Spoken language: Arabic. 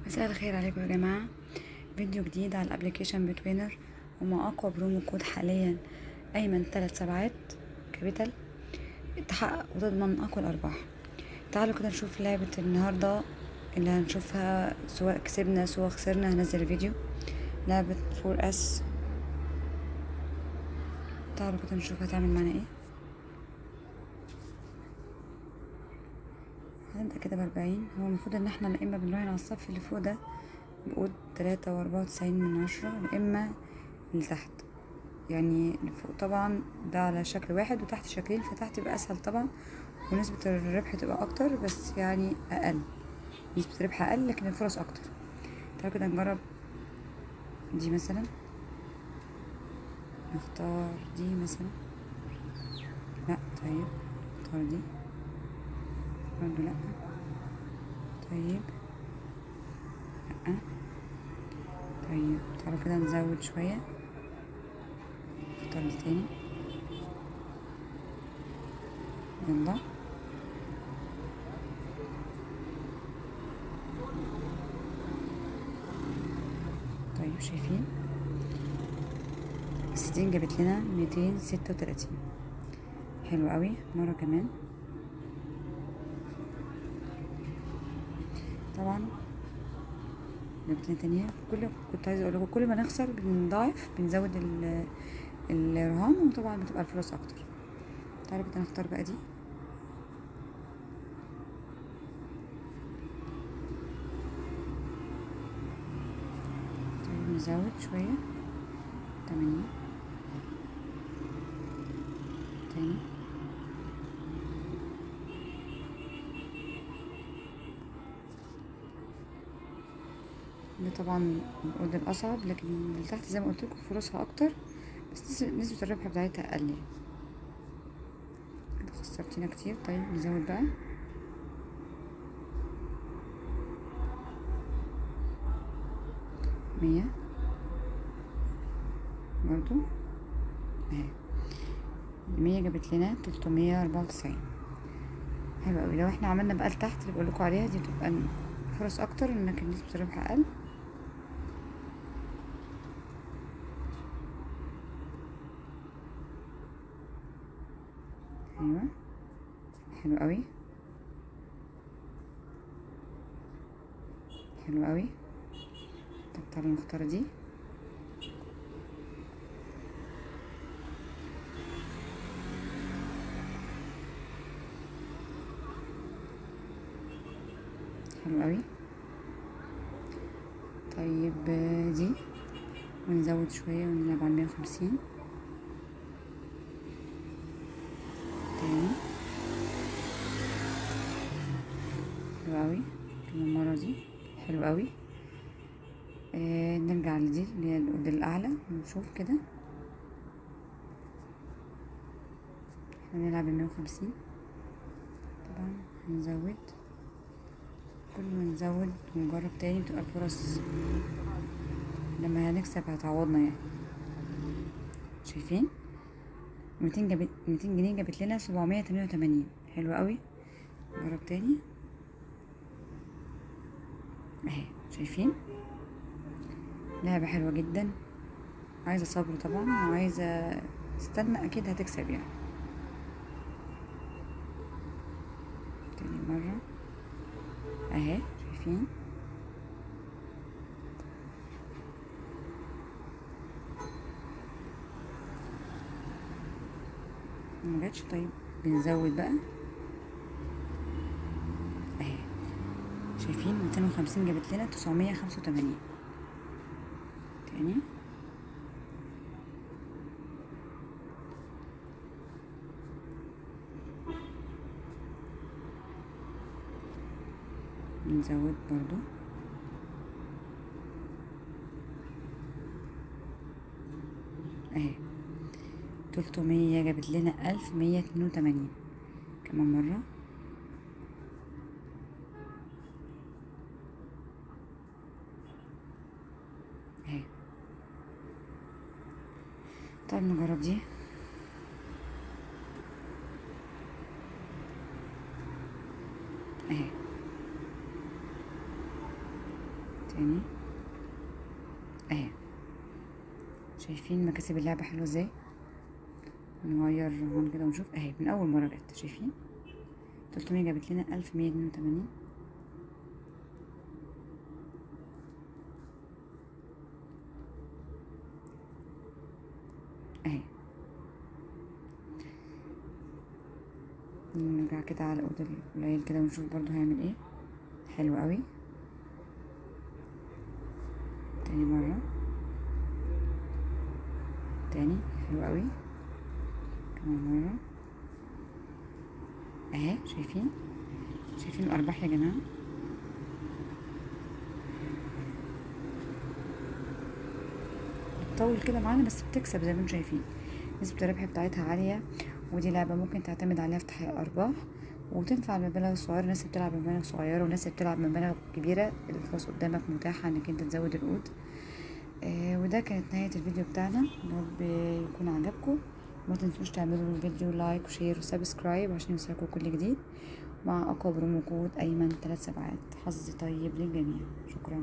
مساء الخير عليكم يا جماعة. فيديو جديد على الابليكيشن بتوينر، ومع اقوى برومو كود حاليا ايمن 3 سبعات كابيتال تحقق وتضمن اقوى الارباح. تعالوا كده نشوف لعبة النهاردة اللي هنشوفها، سواء كسبنا سواء خسرنا. هنزل الفيديو لعبة 4S. تعالوا كده نشوف هتعمل معانا ايه. هنبدأ كده ب40. هو المفروض ان احنا يا اما بنراهن على الصف اللي فوق ده بقود 3.94، يا اما اللي تحت. يعني اللي فوق طبعا ده على شكل واحد وتحت شكلين، فتحت يبقى اسهل طبعا ونسبة الربح تبقى اكتر، بس يعني اقل، نسبة الربح اقل لكن الفرص اكتر. تعالوا كده نجرب دي مثلا، نختار دي مثلا. لا طيب نختار دي برضو، لا طيب لا طيب. تعالوا كده نزود شوية، نختار دي تاني. يلا طيب، شايفين 60 جابت لنا 236. حلو قوي. مرة كمان طبعا جابت لنا تانية. كنت عايزة اقول لكم كل ما نخسر بنضاعف، بنزود الرهان، وطبعا بتبقى الفلوس اكتر. تعالوا كده نختار بقى دي. طيب نزود شوية، 80 تاني. ده طبعا الأرض الأصعب، لكن اللي تحت زي ما قلت لكم فرصها أكتر، بس نسبة الربح بتاعتها أقل يعني. كده خسرتينا كتير. طيب نزود بقى، مية برضو اهي. 100 جابت لنا 394. حلو أوي. لو احنا عملنا بقى لتحت اللي بقولكوا عليها دي، تبقى فرص أكتر لكن نسبة الربح أقل. أيوة حلو أوي، حلو أوي. طب تعالوا نختار دي. حلو قوي. طيب دي، ونزود شوية ونلعب على 150 تاني. حلو قوي. كمان مرة دي. حلو قوي. نرجع لدي اللي هي الأوضة الأعلى ونشوف كده. احنا نلعب 150 طبعا. هنزود، كل ما نزود ونجرب تاني بتبقى الفرص لما هنكسب هتعوضنا يعني. شايفين 200 جنيه جابت لنا 788. حلو قوي. نجرب تاني اهي. شايفين لعبة حلوة جدا، عايزة صبر طبعا، وعايزة تستنى، اكيد هتكسب يعني. تاني مرة اهي. شايفين مجتش. طيب بنزود بقى اهي. شايفين 250 جابت لنا 985. تاني نزود برضو اهي. 300 جابت لنا 1182. كمان مرة اهي. طيب نجرب دي اهي. تاني اهي. شايفين مكاسب اللعبة حلوة ازاي؟ نغير هون كده ونشوف اهي من اول مرة جت. شايفين 300 جابت لنا 1182 اهي. نرجع كده على الأوضة القليل كده ونشوف برضو هيعمل ايه. حلو قوي. تاني مرة تاني حلو قوي. كمان مرة اهي. شايفين الأرباح يا جماعة. بتطول كده معانا بس بتكسب زي ما انتم شايفين. نسبة الربح بتاعتها عالية، ودي لعبة ممكن تعتمد عليها في تحقيق أرباح، وتنفع المبالغ الصغيرة. الناس اللي بتلعب بمبالغ صغيرة والناس اللي بتلعب بمبالغ كبيرة، الفرص قدامك متاحة انك انت تزود العقود. وده كانت نهاية الفيديو بتاعنا. يا رب يكون عجبكم. وما تنسوش تعملوا الفيديو لايك وشير وسبسكرايب عشان يوصلكوا كل جديد. مع أقوى برومو كود أيمن 3 سبعات. حظ طيب للجميع. شكرا.